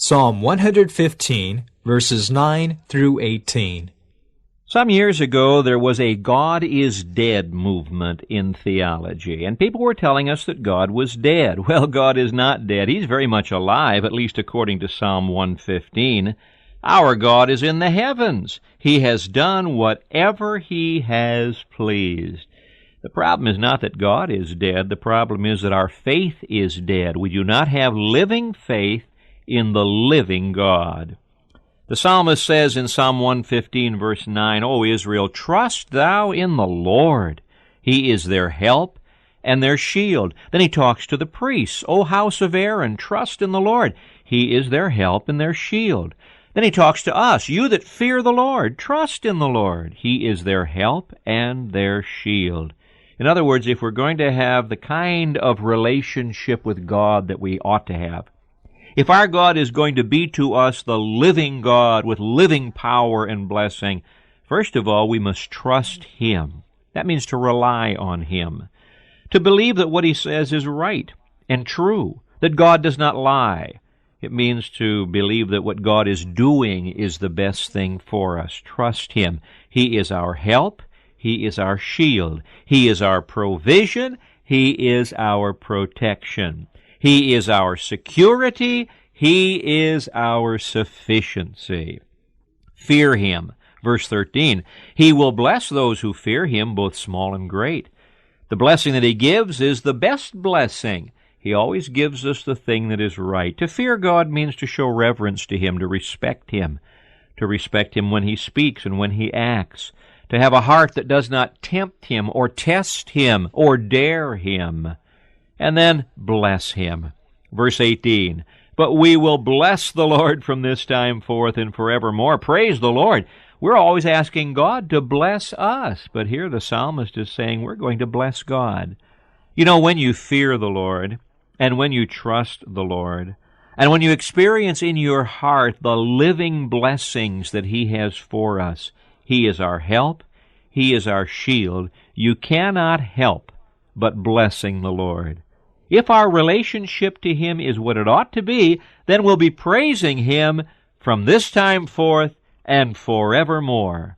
Psalm 115, verses 9 through 18. Some years ago, there was a God is dead movement in theology, and people were telling us that God was dead. Well, God is not dead. He's very much alive, at least according to Psalm 115. Our God is in the heavens. He has done whatever He has pleased. The problem is not that God is dead. The problem is that our faith is dead. We do not have living faith in the living God. The psalmist says in Psalm 115, verse 9, O Israel, trust thou in the Lord. He is their help and their shield. Then he talks to the priests. O house of Aaron, trust in the Lord. He is their help and their shield. Then he talks to us. You that fear the Lord, trust in the Lord. He is their help and their shield. In other words, if we're going to have the kind of relationship with God that we ought to have, if our God is going to be to us the living God with living power and blessing, first of all, we must trust Him. That means to rely on Him, to believe that what He says is right and true, that God does not lie. It means to believe that what God is doing is the best thing for us. Trust Him. He is our help. He is our shield. He is our provision. He is our protection. He is our security. He is our sufficiency. Fear Him. Verse 13, He will bless those who fear Him, both small and great. The blessing that He gives is the best blessing. He always gives us the thing that is right. To fear God means to show reverence to Him, to respect Him when He speaks and when He acts, to have a heart that does not tempt Him or test Him or dare Him. And then bless Him. Verse 18, But we will bless the Lord from this time forth and forevermore. Praise the Lord. We're always asking God to bless us, but here the psalmist is saying we're going to bless God. You know, when you fear the Lord, and when you trust the Lord, and when you experience in your heart the living blessings that He has for us, He is our help, He is our shield, you cannot help but blessing the Lord. If our relationship to Him is what it ought to be, then we'll be praising Him from this time forth and forevermore.